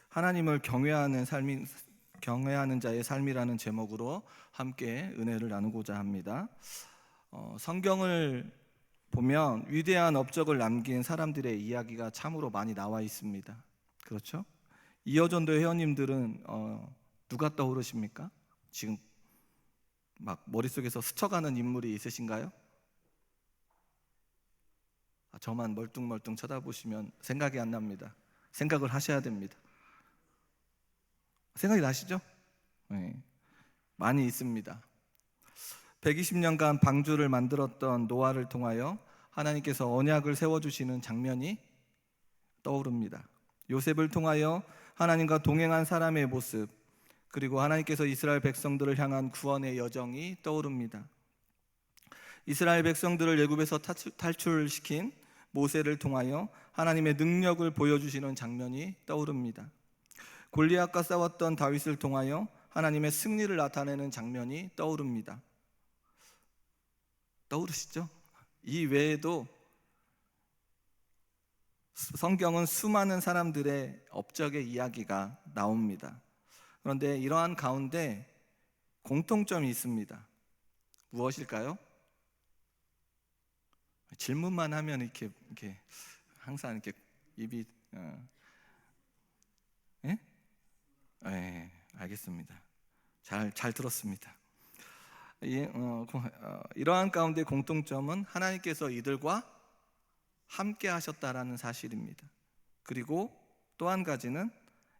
하나님을 경외하는 자의 삶이라는 제목으로 함께 은혜를 나누고자 합니다. 성경을 보면 위대한 업적을 남긴 사람들의 이야기가 참으로 많이 나와 있습니다. 그렇죠? 이어전도 회원님들은 누가 떠오르십니까? 지금 막 머릿속에서 스쳐가는 인물이 있으신가요? 저만 멀뚱멀뚱 쳐다보시면 생각이 안 납니다. 생각을 하셔야 됩니다. 생각이 나시죠? 네, 많이 있습니다. 120년간 방주를 만들었던 노아를 통하여 하나님께서 언약을 세워주시는 장면이 떠오릅니다. 요셉을 통하여 하나님과 동행한 사람의 모습, 그리고 하나님께서 이스라엘 백성들을 향한 구원의 여정이 떠오릅니다. 이스라엘 백성들을 애굽에서 탈출시킨 모세를 통하여 하나님의 능력을 보여주시는 장면이 떠오릅니다. 골리앗과 싸웠던 다윗을 통하여 하나님의 승리를 나타내는 장면이 떠오릅니다. 떠오르시죠? 이 외에도 성경은 수많은 사람들의 업적의 이야기가 나옵니다. 그런데 이러한 가운데 공통점이 있습니다. 무엇일까요? 질문만 하면 이렇게 항상 이렇게 입이 예? 네, 알겠습니다. 잘 들었습니다. 이러한 가운데 공통점은 하나님께서 이들과 함께 하셨다라는 사실입니다. 그리고 또 한 가지는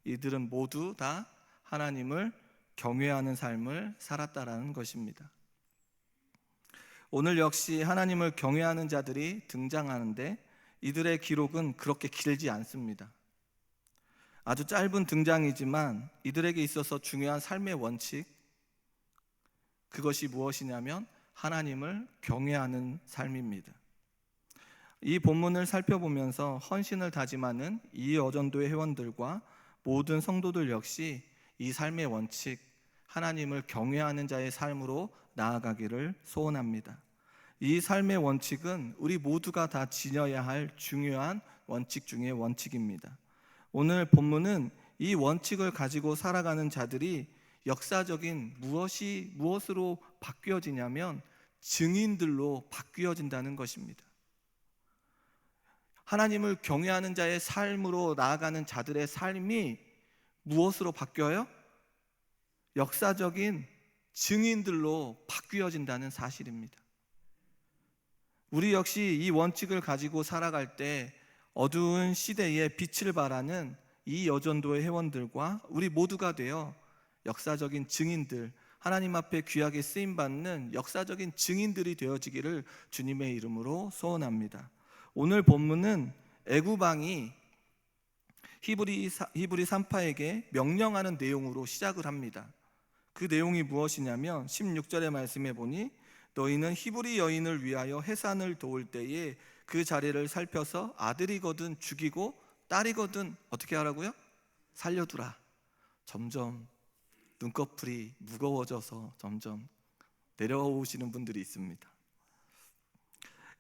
이들은 모두 다 하나님을 경외하는 삶을 살았다라는 것입니다. 오늘 역시 하나님을 경외하는 자들이 등장하는데 이들의 기록은 그렇게 길지 않습니다. 아주 짧은 등장이지만 이들에게 있어서 중요한 삶의 원칙, 그것이 무엇이냐면 하나님을 경외하는 삶입니다. 이 본문을 살펴보면서 헌신을 다짐하는 이 어전도의 회원들과 모든 성도들 역시 이 삶의 원칙, 하나님을 경외하는 자의 삶으로 나아가기를 소원합니다. 이 삶의 원칙은 우리 모두가 다 지녀야 할 중요한 원칙 중의 원칙입니다. 오늘 본문은 이 원칙을 가지고 살아가는 자들이 역사적인 무엇으로 바뀌어지냐면 증인들로 바뀌어진다는 것입니다. 하나님을 경외하는 자의 삶으로 나아가는 자들의 삶이 무엇으로 바뀌어요? 역사적인 증인들로 바뀌어진다는 사실입니다. 우리 역시 이 원칙을 가지고 살아갈 때 어두운 시대에 빛을 발하는 이 여전도의 회원들과 우리 모두가 되어 역사적인 증인들, 하나님 앞에 귀하게 쓰임받는 역사적인 증인들이 되어지기를 주님의 이름으로 소원합니다. 오늘 본문은 애굽 왕이 히브리 3파에게 명령하는 내용으로 시작을 합니다. 그 내용이 무엇이냐면 16절의 말씀에 보니 너희는 히브리 여인을 위하여 해산을 도울 때에 그 자리를 살펴서 아들이거든 죽이고 딸이거든 어떻게 하라고요? 살려두라. 점점 눈꺼풀이 무거워져서 점점 내려오시는 분들이 있습니다.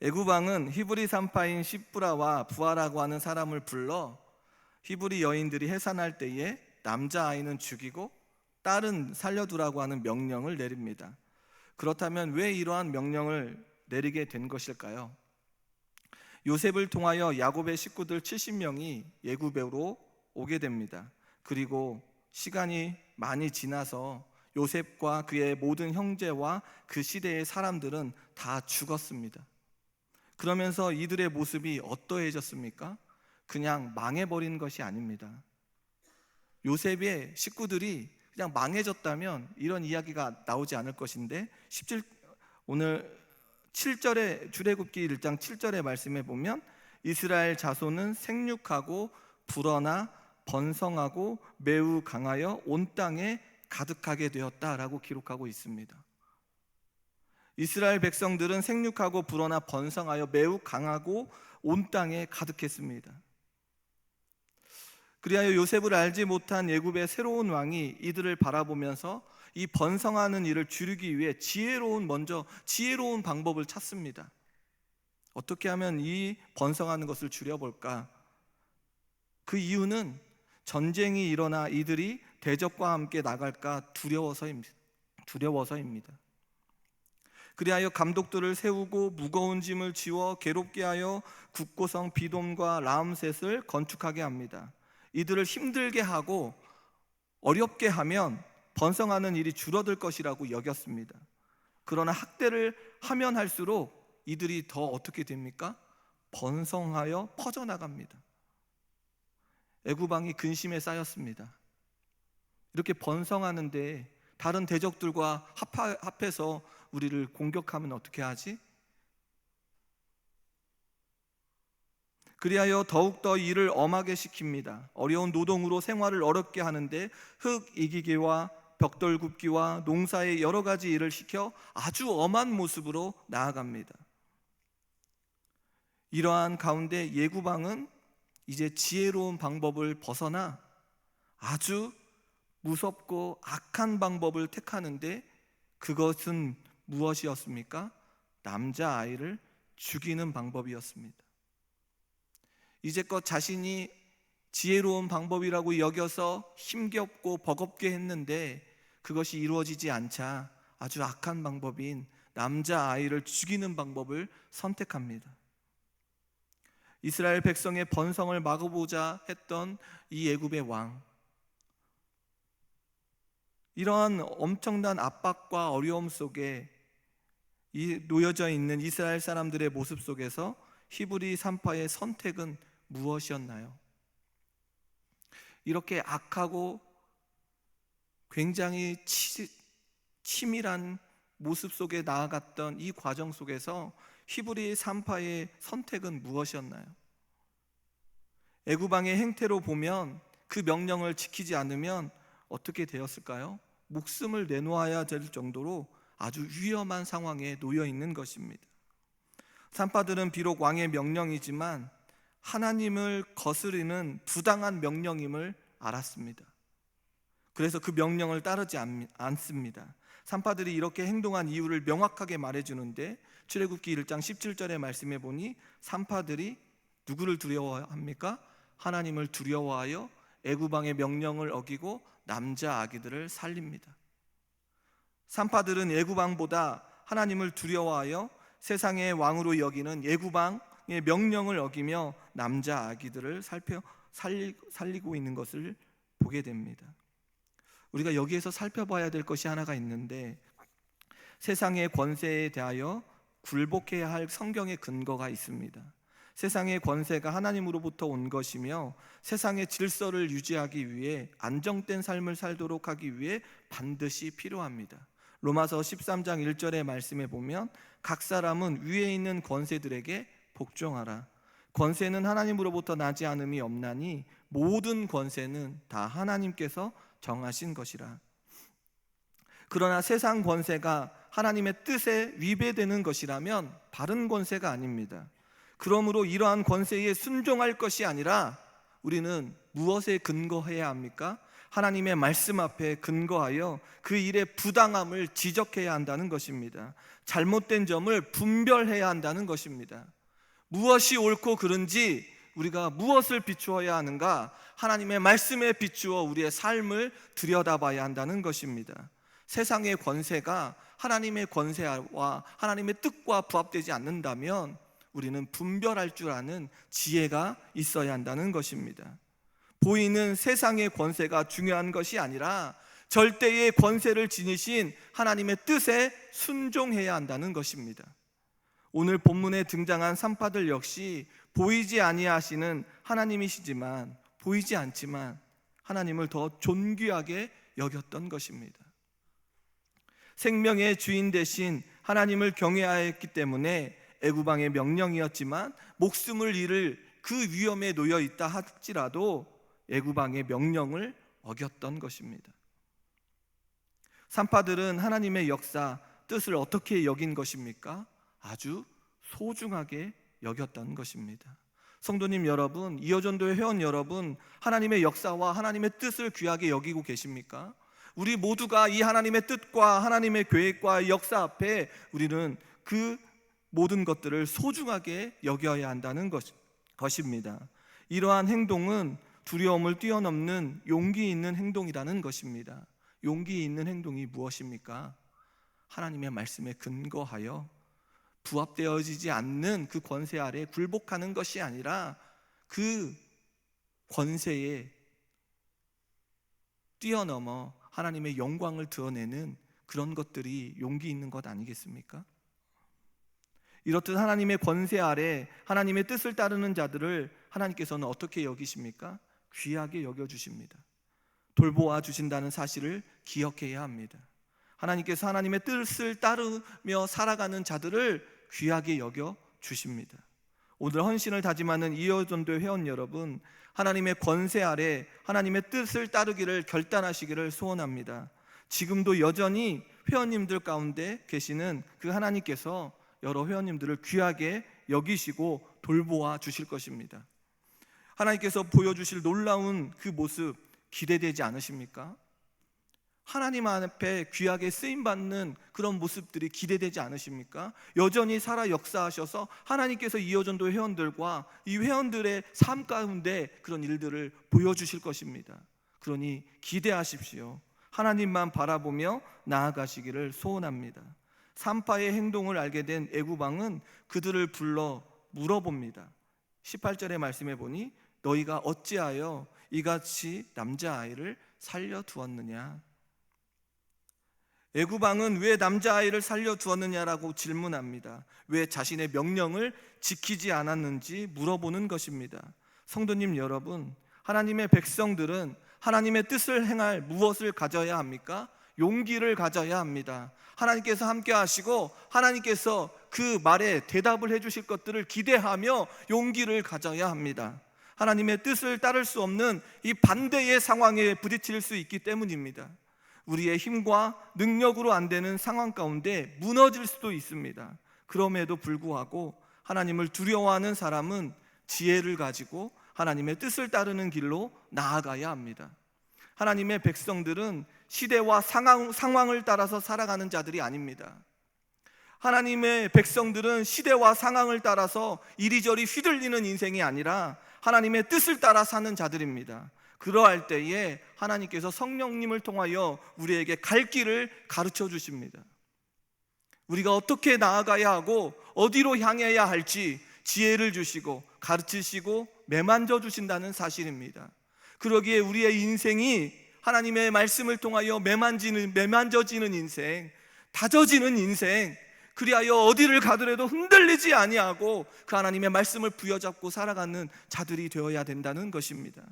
애굽 왕은 히브리 3파인 시브라와 부하라고 하는 사람을 불러 히브리 여인들이 해산할 때에 남자아이는 죽이고 딸은 살려두라고 하는 명령을 내립니다. 그렇다면 왜 이러한 명령을 내리게 된 것일까요? 요셉을 통하여 야곱의 식구들 70명이 애굽으로 오게 됩니다. 그리고 시간이 많이 지나서 요셉과 그의 모든 형제와 그 시대의 사람들은 다 죽었습니다. 그러면서 이들의 모습이 어떠해졌습니까? 그냥 망해버린 것이 아닙니다. 요셉의 식구들이 그냥 망해졌다면 이런 이야기가 나오지 않을 것인데 오늘 7절에 출애굽기 1장 7절의 말씀에 보면 이스라엘 자손은 생육하고 불어나 번성하고 매우 강하여 온 땅에 가득하게 되었다라고 기록하고 있습니다. 이스라엘 백성들은 생육하고 불어나 번성하여 매우 강하고 온 땅에 가득했습니다. 그리하여 요셉을 알지 못한 애굽의 새로운 왕이 이들을 바라보면서 이 번성하는 일을 줄이기 위해 지혜로운 방법을 찾습니다. 어떻게 하면 이 번성하는 것을 줄여볼까? 그 이유는 전쟁이 일어나 이들이 대적과 함께 나갈까 두려워서입니다. 그리하여 감독들을 세우고 무거운 짐을 지워 괴롭게 하여 국고성 비돔과 라암셋을 건축하게 합니다. 이들을 힘들게 하고 어렵게 하면 번성하는 일이 줄어들 것이라고 여겼습니다. 그러나 학대를 하면 할수록 이들이 더 어떻게 됩니까? 번성하여 퍼져나갑니다. 애굽 왕이 근심에 쌓였습니다. 이렇게 번성하는데 다른 대적들과 합해서 우리를 공격하면 어떻게 하지? 그리하여 더욱더 일을 엄하게 시킵니다. 어려운 노동으로 생활을 어렵게 하는데 흙 이기기와 벽돌 굽기와 농사의 여러 가지 일을 시켜 아주 엄한 모습으로 나아갑니다. 이러한 가운데 예구방은 이제 지혜로운 방법을 벗어나 아주 무섭고 악한 방법을 택하는데 그것은 무엇이었습니까? 남자아이를 죽이는 방법이었습니다. 이제껏 자신이 지혜로운 방법이라고 여겨서 힘겹고 버겁게 했는데 그것이 이루어지지 않자 아주 악한 방법인 남자아이를 죽이는 방법을 선택합니다. 이스라엘 백성의 번성을 막아보자 했던 이 애굽의 왕, 이러한 엄청난 압박과 어려움 속에 놓여져 있는 이스라엘 사람들의 모습 속에서 히브리 산파의 선택은 무엇이었나요? 이렇게 악하고 굉장히 치밀한 모습 속에 나아갔던 이 과정 속에서 히브리 산파의 선택은 무엇이었나요? 애굽 왕의 행태로 보면 그 명령을 지키지 않으면 어떻게 되었을까요? 목숨을 내놓아야 될 정도로 아주 위험한 상황에 놓여 있는 것입니다. 산파들은 비록 왕의 명령이지만 하나님을 거스르는 부당한 명령임을 알았습니다. 그래서 그 명령을 따르지 않습니다. 산파들이 이렇게 행동한 이유를 명확하게 말해주는데 출애굽기 1장 17절의 말씀에 보니 산파들이 누구를 두려워합니까? 하나님을 두려워하여 애굽 왕의 명령을 어기고 남자 아기들을 살립니다. 산파들은 애굽 왕보다 하나님을 두려워하여 세상의 왕으로 여기는 애굽 왕의 명령을 어기며 남자 아기들을 살리고 있는 것을 보게 됩니다. 우리가 여기에서 살펴봐야 될 것이 하나가 있는데 세상의 권세에 대하여 굴복해야 할 성경의 근거가 있습니다. 세상의 권세가 하나님으로부터 온 것이며 세상의 질서를 유지하기 위해 안정된 삶을 살도록 하기 위해 반드시 필요합니다. 로마서 13장 1절의 말씀에 보면 각 사람은 위에 있는 권세들에게 복종하라. 권세는 하나님으로부터 나지 않음이 없나니 모든 권세는 다 하나님께서 정하신 것이라. 그러나 세상 권세가 하나님의 뜻에 위배되는 것이라면 바른 권세가 아닙니다. 그러므로 이러한 권세에 순종할 것이 아니라 우리는 무엇에 근거해야 합니까? 하나님의 말씀 앞에 근거하여 그 일의 부당함을 지적해야 한다는 것입니다. 잘못된 점을 분별해야 한다는 것입니다. 무엇이 옳고 그른지 우리가 무엇을 비추어야 하는가? 하나님의 말씀에 비추어 우리의 삶을 들여다봐야 한다는 것입니다. 세상의 권세가 하나님의 권세와 하나님의 뜻과 부합되지 않는다면 우리는 분별할 줄 아는 지혜가 있어야 한다는 것입니다. 보이는 세상의 권세가 중요한 것이 아니라 절대의 권세를 지니신 하나님의 뜻에 순종해야 한다는 것입니다. 오늘 본문에 등장한 산파들 역시 보이지 아니하시는 하나님이시지만 보이지 않지만 하나님을 더 존귀하게 여겼던 것입니다. 생명의 주인 되신 하나님을 경외하였기 때문에 애굽 왕의 명령이었지만 목숨을 잃을 그 위험에 놓여 있다 할지라도 애굽 왕의 명령을 어겼던 것입니다. 산파들은 하나님의 역사, 뜻을 어떻게 여긴 것입니까? 아주 소중하게 여겼던 것입니다. 성도님 여러분, 이어전도회 회원 여러분, 하나님의 역사와 하나님의 뜻을 귀하게 여기고 계십니까? 우리 모두가 이 하나님의 뜻과 하나님의 계획과 역사 앞에 우리는 그 모든 것들을 소중하게 여겨야 한다는 것입니다. 이러한 행동은 두려움을 뛰어넘는 용기 있는 행동이라는 것입니다. 용기 있는 행동이 무엇입니까? 하나님의 말씀에 근거하여 부합되어지지 않는 그 권세 아래 굴복하는 것이 아니라 그 권세에 뛰어넘어 하나님의 영광을 드러내는 그런 것들이 용기 있는 것 아니겠습니까? 이렇듯 하나님의 권세 아래 하나님의 뜻을 따르는 자들을 하나님께서는 어떻게 여기십니까? 귀하게 여겨주십니다. 돌보아 주신다는 사실을 기억해야 합니다. 하나님께서 하나님의 뜻을 따르며 살아가는 자들을 귀하게 여겨주십니다. 오늘 헌신을 다짐하는 이어전도회 회원 여러분, 하나님의 권세 아래 하나님의 뜻을 따르기를 결단하시기를 소원합니다. 지금도 여전히 회원님들 가운데 계시는 그 하나님께서 여러 회원님들을 귀하게 여기시고 돌보아 주실 것입니다. 하나님께서 보여주실 놀라운 그 모습 기대되지 않으십니까? 하나님 앞에 귀하게 쓰임받는 그런 모습들이 기대되지 않으십니까? 여전히 살아 역사하셔서 하나님께서 이어전도 회원들과 이 회원들의 삶 가운데 그런 일들을 보여주실 것입니다. 그러니 기대하십시오. 하나님만 바라보며 나아가시기를 소원합니다. 산파의 행동을 알게 된 애굽왕은 그들을 불러 물어봅니다. 18절의 말씀해 보니 너희가 어찌하여 이같이 남자아이를 살려두었느냐? 애굽왕은 왜 남자아이를 살려두었느냐라고 질문합니다. 왜 자신의 명령을 지키지 않았는지 물어보는 것입니다. 성도님 여러분, 하나님의 백성들은 하나님의 뜻을 행할 무엇을 가져야 합니까? 용기를 가져야 합니다. 하나님께서 함께 하시고 하나님께서 그 말에 대답을 해주실 것들을 기대하며 용기를 가져야 합니다. 하나님의 뜻을 따를 수 없는 이 반대의 상황에 부딪힐 수 있기 때문입니다. 우리의 힘과 능력으로 안 되는 상황 가운데 무너질 수도 있습니다. 그럼에도 불구하고 하나님을 두려워하는 사람은 지혜를 가지고 하나님의 뜻을 따르는 길로 나아가야 합니다. 하나님의 백성들은 시대와 상황을 따라서 살아가는 자들이 아닙니다. 하나님의 백성들은 시대와 상황을 따라서 이리저리 휘둘리는 인생이 아니라 하나님의 뜻을 따라 사는 자들입니다. 그러할 때에 하나님께서 성령님을 통하여 우리에게 갈 길을 가르쳐 주십니다. 우리가 어떻게 나아가야 하고 어디로 향해야 할지 지혜를 주시고 가르치시고 매만져 주신다는 사실입니다. 그러기에 우리의 인생이 하나님의 말씀을 통하여 매만져지는 인생, 다져지는 인생, 그리하여 어디를 가더라도 흔들리지 아니하고 그 하나님의 말씀을 부여잡고 살아가는 자들이 되어야 된다는 것입니다.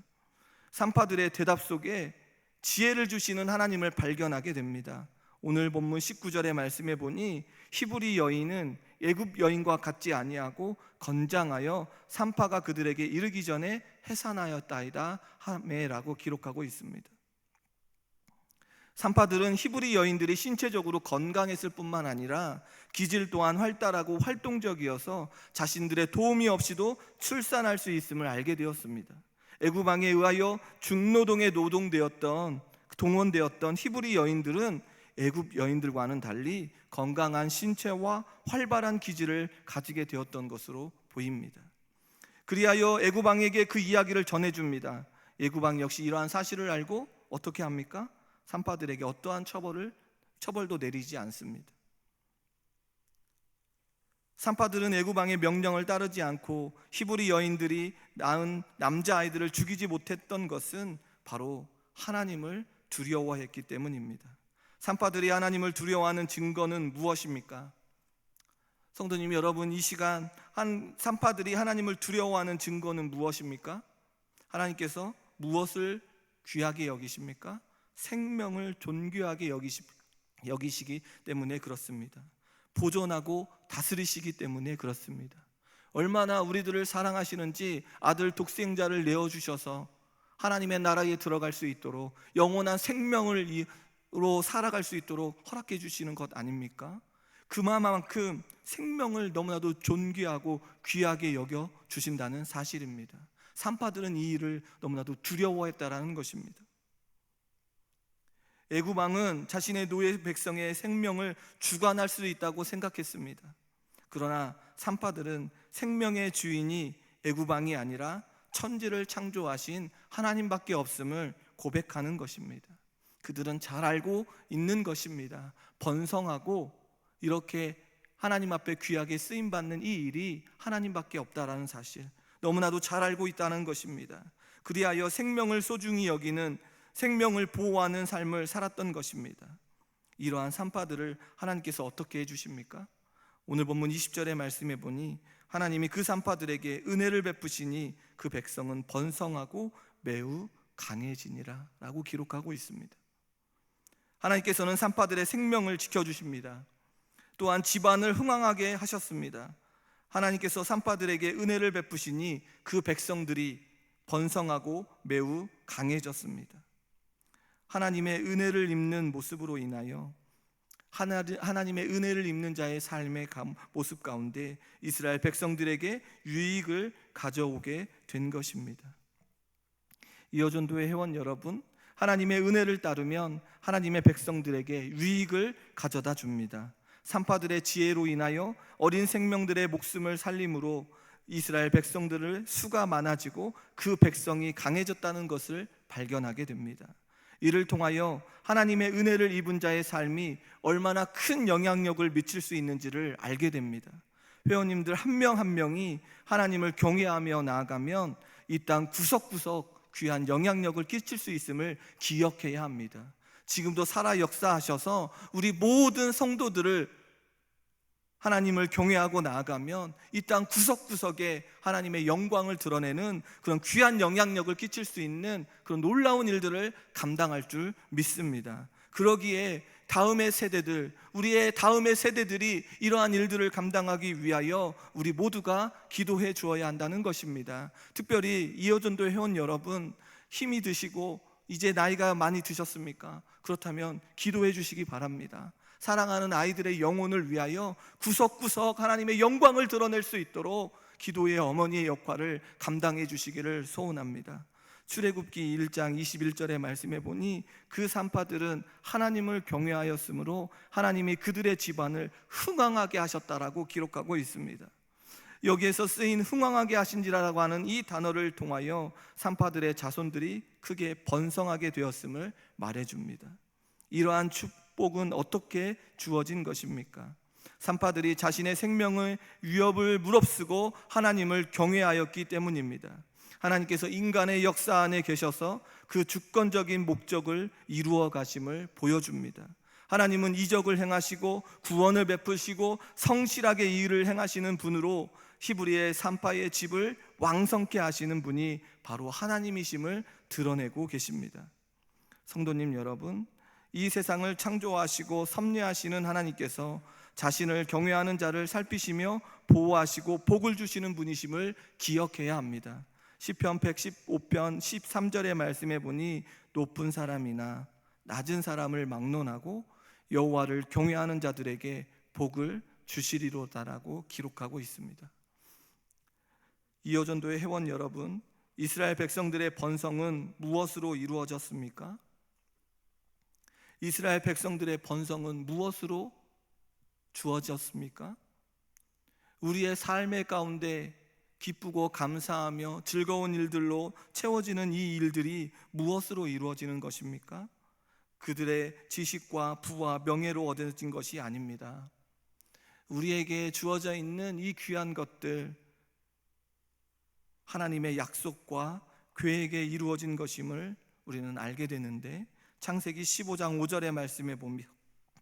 산파들의 대답 속에 지혜를 주시는 하나님을 발견하게 됩니다. 오늘 본문 19절의 말씀에 보니 히브리 여인은 애굽 여인과 같지 아니하고 건장하여 산파가 그들에게 이르기 전에 해산하였다이다 하메라고 기록하고 있습니다. 산파들은 히브리 여인들이 신체적으로 건강했을 뿐만 아니라 기질 또한 활달하고 활동적이어서 자신들의 도움이 없이도 출산할 수 있음을 알게 되었습니다. 애굽 왕에 의하여 중노동에 동원되었던 히브리 여인들은 애굽 여인들과는 달리 건강한 신체와 활발한 기질을 가지게 되었던 것으로 보입니다. 그리하여 애굽 왕에게 그 이야기를 전해줍니다. 애굽 왕 역시 이러한 사실을 알고 어떻게 합니까? 산파들에게 어떠한 처벌도 내리지 않습니다. 산파들은 애굽 왕의 명령을 따르지 않고 히브리 여인들이 낳은 남자아이들을 죽이지 못했던 것은 바로 하나님을 두려워했기 때문입니다. 산파들이 하나님을 두려워하는 증거는 무엇입니까? 성도님 여러분, 이 시간 산파들이 하나님을 두려워하는 증거는 무엇입니까? 하나님께서 무엇을 귀하게 여기십니까? 생명을 존귀하게 여기시기 때문에 그렇습니다. 보존하고 다스리시기 때문에 그렇습니다. 얼마나 우리들을 사랑하시는지 아들 독생자를 내어주셔서 하나님의 나라에 들어갈 수 있도록 영원한 생명으로 살아갈 수 있도록 허락해 주시는 것 아닙니까? 그만큼 생명을 너무나도 존귀하고 귀하게 여겨 주신다는 사실입니다. 산파들은 이 일을 너무나도 두려워했다라는 것입니다. 애굽 왕은 자신의 노예 백성의 생명을 주관할 수 있다고 생각했습니다. 그러나 산파들은 생명의 주인이 애굽 왕이 아니라 천지를 창조하신 하나님밖에 없음을 고백하는 것입니다. 그들은 잘 알고 있는 것입니다. 번성하고 이렇게 하나님 앞에 귀하게 쓰임받는 이 일이 하나님밖에 없다라는 사실, 너무나도 잘 알고 있다는 것입니다. 그리하여 생명을 소중히 여기는, 생명을 보호하는 삶을 살았던 것입니다. 이러한 산파들을 하나님께서 어떻게 해주십니까? 오늘 본문 20절의 말씀에 보니 하나님이 그 산파들에게 은혜를 베푸시니 그 백성은 번성하고 매우 강해지니라 라고 기록하고 있습니다. 하나님께서는 산파들의 생명을 지켜주십니다. 또한 집안을 흥왕하게 하셨습니다. 하나님께서 산파들에게 은혜를 베푸시니 그 백성들이 번성하고 매우 강해졌습니다. 하나님의 은혜를 입는 모습으로 인하여 하나님의 은혜를 입는 자의 삶의 모습 가운데 이스라엘 백성들에게 유익을 가져오게 된 것입니다. 이어전도의 회원 여러분, 하나님의 은혜를 따르면 하나님의 백성들에게 유익을 가져다 줍니다. 산파들의 지혜로 인하여 어린 생명들의 목숨을 살림으로 이스라엘 백성들을 수가 많아지고 그 백성이 강해졌다는 것을 발견하게 됩니다. 이를 통하여 하나님의 은혜를 입은 자의 삶이 얼마나 큰 영향력을 미칠 수 있는지를 알게 됩니다. 회원님들 한 명 한 명이 하나님을 경외하며 나아가면 이 땅 구석구석 귀한 영향력을 끼칠 수 있음을 기억해야 합니다. 지금도 살아 역사하셔서 우리 모든 성도들을 하나님을 경외하고 나아가면 이 땅 구석구석에 하나님의 영광을 드러내는 그런 귀한 영향력을 끼칠 수 있는 그런 놀라운 일들을 감당할 줄 믿습니다. 그러기에 다음의 세대들, 우리의 다음의 세대들이 이러한 일들을 감당하기 위하여 우리 모두가 기도해 주어야 한다는 것입니다. 특별히 이어전도 회원 여러분, 힘이 드시고 이제 나이가 많이 드셨습니까? 그렇다면 기도해 주시기 바랍니다. 사랑하는 아이들의 영혼을 위하여 구석구석 하나님의 영광을 드러낼 수 있도록 기도의 어머니의 역할을 감당해 주시기를 소원합니다. 출애굽기 1장 21절의 말씀에 보니 그 산파들은 하나님을 경외하였으므로 하나님이 그들의 집안을 흥왕하게 하셨다라고 기록하고 있습니다. 여기에서 쓰인 흥왕하게 하신지라고 하는 이 단어를 통하여 산파들의 자손들이 크게 번성하게 되었음을 말해줍니다. 이러한 축복은 어떻게 주어진 것입니까? 산파들이 자신의 생명의 위협을 무릅쓰고 하나님을 경외하였기 때문입니다. 하나님께서 인간의 역사 안에 계셔서 그 주권적인 목적을 이루어 가심을 보여줍니다. 하나님은 이적을 행하시고 구원을 베푸시고 성실하게 이 일을 행하시는 분으로 히브리의 산파의 집을 왕성케 하시는 분이 바로 하나님이심을 드러내고 계십니다. 성도님 여러분, 이 세상을 창조하시고 섭리하시는 하나님께서 자신을 경외하는 자를 살피시며 보호하시고 복을 주시는 분이심을 기억해야 합니다. 시편 115편 13절의 말씀에 보니 높은 사람이나 낮은 사람을 막론하고 여호와를 경외하는 자들에게 복을 주시리로다라고 기록하고 있습니다. 이어전도의 회원 여러분, 이스라엘 백성들의 번성은 무엇으로 이루어졌습니까? 이스라엘 백성들의 번성은 무엇으로 주어졌습니까? 우리의 삶의 가운데 기쁘고 감사하며 즐거운 일들로 채워지는 이 일들이 무엇으로 이루어지는 것입니까? 그들의 지식과 부와 명예로 얻어진 것이 아닙니다. 우리에게 주어져 있는 이 귀한 것들, 하나님의 약속과 계획에 이루어진 것임을 우리는 알게 되는데, 창세기 15장 5절의 말씀에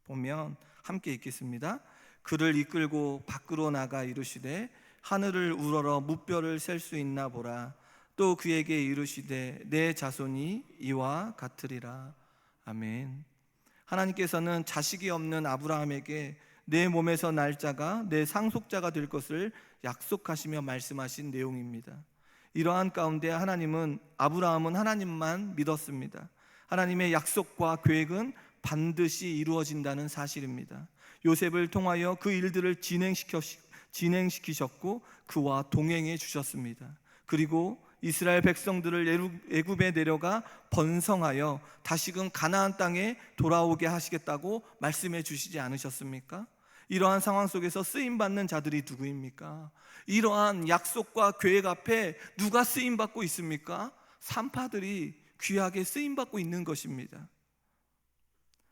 보면 함께 읽겠습니다. 그를 이끌고 밖으로 나가 이르시되 하늘을 우러러 무뼈를 셀 수 있나 보라. 또 그에게 이르시되 내 자손이 이와 같으리라. 아멘. 하나님께서는 자식이 없는 아브라함에게 내 몸에서 날 자가 내 상속자가 될 것을 약속하시며 말씀하신 내용입니다. 이러한 가운데 아브라함은 하나님만 믿었습니다. 하나님의 약속과 계획은 반드시 이루어진다는 사실입니다. 요셉을 통하여 그 일들을 진행시키셨고 그와 동행해 주셨습니다. 그리고 이스라엘 백성들을 애굽에 내려가 번성하여 다시금 가나안 땅에 돌아오게 하시겠다고 말씀해 주시지 않으셨습니까? 이러한 상황 속에서 쓰임받는 자들이 누구입니까? 이러한 약속과 계획 앞에 누가 쓰임받고 있습니까? 산파들이 귀하게 쓰임받고 있는 것입니다.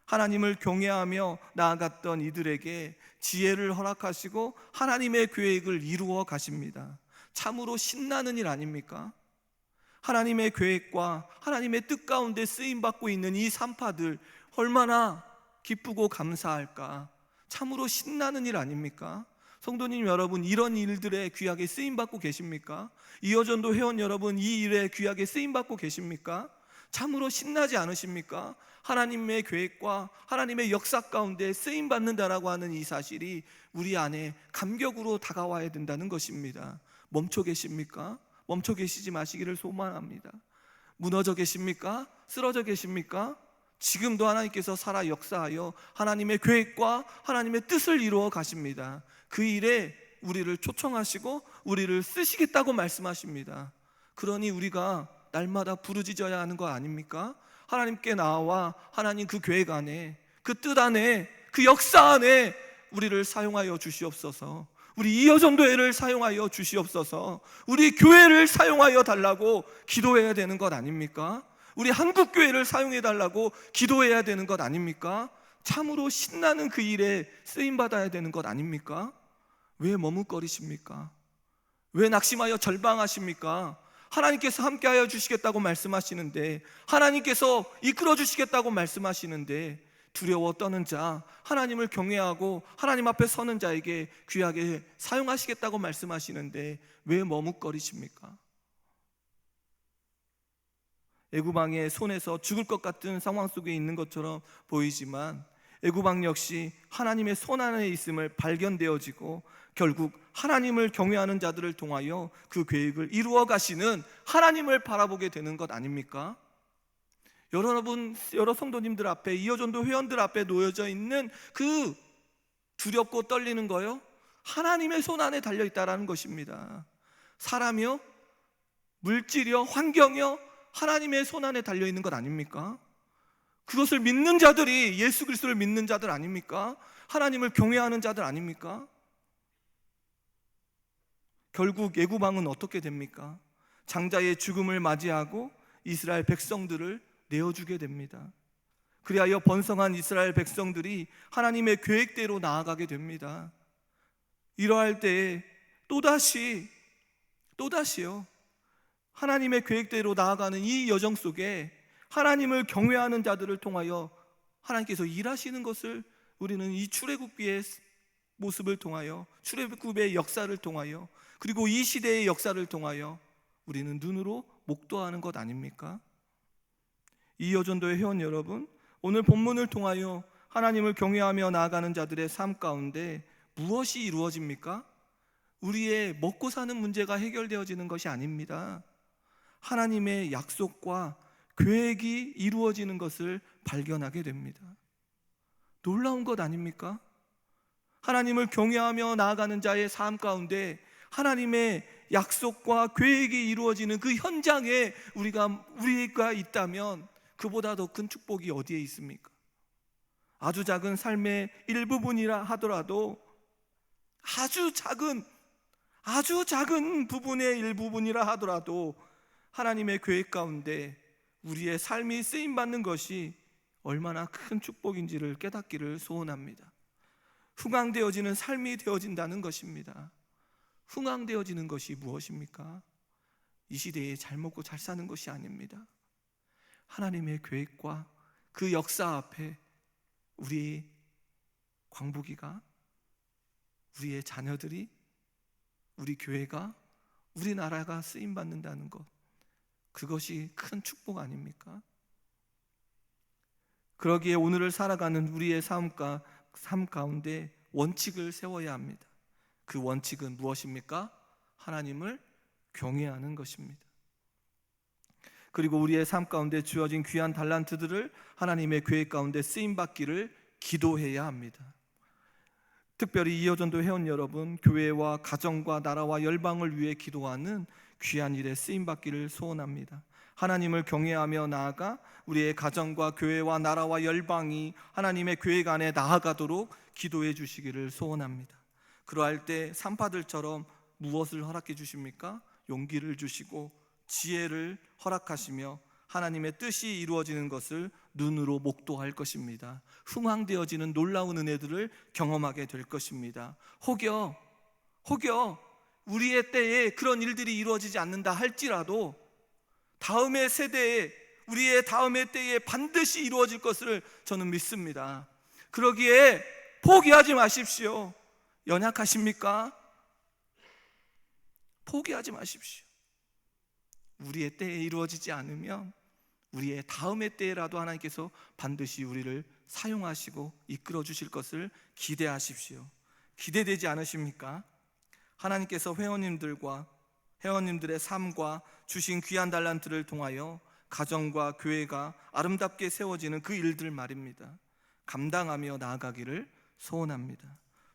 하나님을 경외하며 나아갔던 이들에게 지혜를 허락하시고 하나님의 계획을 이루어 가십니다. 참으로 신나는 일 아닙니까? 하나님의 계획과 하나님의 뜻 가운데 쓰임받고 있는 이 산파들 얼마나 기쁘고 감사할까? 참으로 신나는 일 아닙니까? 성도님 여러분, 이런 일들에 귀하게 쓰임받고 계십니까? 이어전도 회원 여러분, 이 일에 귀하게 쓰임받고 계십니까? 참으로 신나지 않으십니까? 하나님의 계획과 하나님의 역사 가운데 쓰임받는다라고 하는 이 사실이 우리 안에 감격으로 다가와야 된다는 것입니다. 멈춰 계십니까? 멈춰 계시지 마시기를 소망합니다. 무너져 계십니까? 쓰러져 계십니까? 지금도 하나님께서 살아 역사하여 하나님의 계획과 하나님의 뜻을 이루어 가십니다. 그 일에 우리를 초청하시고 우리를 쓰시겠다고 말씀하십니다. 그러니 우리가 날마다 부르짖어야 하는 거 아닙니까? 하나님께 나와 하나님 그 계획 안에, 그 뜻 안에, 그 역사 안에 우리를 사용하여 주시옵소서. 우리 이어전도회를 사용하여 주시옵소서. 우리 교회를 사용하여 달라고 기도해야 되는 것 아닙니까? 우리 한국교회를 사용해 달라고 기도해야 되는 것 아닙니까? 참으로 신나는 그 일에 쓰임받아야 되는 것 아닙니까? 왜 머뭇거리십니까? 왜 낙심하여 절방하십니까? 하나님께서 함께하여 주시겠다고 말씀하시는데, 하나님께서 이끌어 주시겠다고 말씀하시는데 두려워 떠는 자, 하나님을 경외하고 하나님 앞에 서는 자에게 귀하게 사용하시겠다고 말씀하시는데 왜 머뭇거리십니까? 애구방의 손에서 죽을 것 같은 상황 속에 있는 것처럼 보이지만 애구방 역시 하나님의 손 안에 있음을 발견되어지고 결국 하나님을 경외하는 자들을 통하여 그 계획을 이루어 가시는 하나님을 바라보게 되는 것 아닙니까? 여러분, 여러 성도님들 앞에, 이어전도 회원들 앞에 놓여져 있는 그 두렵고 떨리는 거요, 하나님의 손 안에 달려있다라는 것입니다. 사람이요, 물질이요, 환경이요, 하나님의 손 안에 달려있는 것 아닙니까? 그것을 믿는 자들이 예수 그리스도를 믿는 자들 아닙니까? 하나님을 경외하는 자들 아닙니까? 결국 애구방은 어떻게 됩니까? 장자의 죽음을 맞이하고 이스라엘 백성들을 내어주게 됩니다. 그리하여 번성한 이스라엘 백성들이 하나님의 계획대로 나아가게 됩니다. 이러할 때에 또다시요, 하나님의 계획대로 나아가는 이 여정 속에 하나님을 경외하는 자들을 통하여 하나님께서 일하시는 것을 우리는 이 출애굽기의 모습을 통하여, 출애굽의 역사를 통하여, 그리고 이 시대의 역사를 통하여 우리는 눈으로 목도하는 것 아닙니까? 이어전도의 회원 여러분, 오늘 본문을 통하여 하나님을 경외하며 나아가는 자들의 삶 가운데 무엇이 이루어집니까? 우리의 먹고 사는 문제가 해결되어지는 것이 아닙니다. 하나님의 약속과 계획이 이루어지는 것을 발견하게 됩니다. 놀라운 것 아닙니까? 하나님을 경외하며 나아가는 자의 삶 가운데 하나님의 약속과 계획이 이루어지는 그 현장에 우리가 있다면 그보다 더 큰 축복이 어디에 있습니까? 아주 작은 삶의 일부분이라 하더라도, 아주 작은 부분의 일부분이라 하더라도 하나님의 계획 가운데 우리의 삶이 쓰임받는 것이 얼마나 큰 축복인지를 깨닫기를 소원합니다. 흥황되어지는 삶이 되어진다는 것입니다. 흥황되어지는 것이 무엇입니까? 이 시대에 잘 먹고 잘 사는 것이 아닙니다. 하나님의 계획과 그 역사 앞에 우리 광복이가, 우리의 자녀들이, 우리 교회가, 우리나라가 쓰임받는다는 것, 그것이 큰 축복 아닙니까? 그러기에 오늘을 살아가는 우리의 삶 가운데 원칙을 세워야 합니다. 그 원칙은 무엇입니까? 하나님을 경외하는 것입니다. 그리고 우리의 삶 가운데 주어진 귀한 달란트들을 하나님의 계획 가운데 쓰임받기를 기도해야 합니다. 특별히 이어전도 회원 여러분, 교회와 가정과 나라와 열방을 위해 기도하는 귀한 일에 쓰임받기를 소원합니다. 하나님을 경외하며 나아가 우리의 가정과 교회와 나라와 열방이 하나님의 계획 안에 나아가도록 기도해 주시기를 소원합니다. 그러할 때 산파들처럼 무엇을 허락해 주십니까? 용기를 주시고 지혜를 허락하시며 하나님의 뜻이 이루어지는 것을 눈으로 목도할 것입니다. 흥황되어지는 놀라운 은혜들을 경험하게 될 것입니다. 혹여 우리의 때에 그런 일들이 이루어지지 않는다 할지라도 다음의 세대에, 우리의 다음의 때에 반드시 이루어질 것을 저는 믿습니다. 그러기에 포기하지 마십시오. 연약하십니까? 포기하지 마십시오. 우리의 때에 이루어지지 않으면 우리의 다음의 때라도 하나님께서 반드시 우리를 사용하시고 이끌어 주실 것을 기대하십시오. 기대되지 않으십니까? 하나님께서 회원님들의 삶과 주신 귀한 달란트를 통하여 가정과 교회가 아름답게 세워지는 그 일들 말입니다. 감당하며 나아가기를 소원합니다.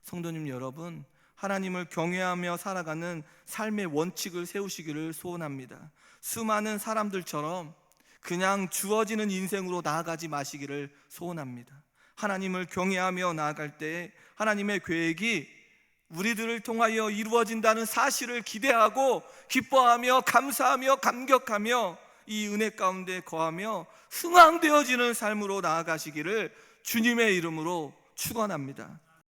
성도님 여러분, 하나님을 경외하며 살아가는 삶의 원칙을 세우시기를 소원합니다. 수많은 사람들처럼 그냥 주어지는 인생으로 나아가지 마시기를 소원합니다. 하나님을 경외하며 나아갈 때 하나님의 계획이 우리들을 통하여 이루어진다는 사실을 기대하고 기뻐하며 감사하며 감격하며 이 은혜 가운데 거하며 흥황되어지는 삶으로 나아가시기를 주님의 이름으로 축원합니다.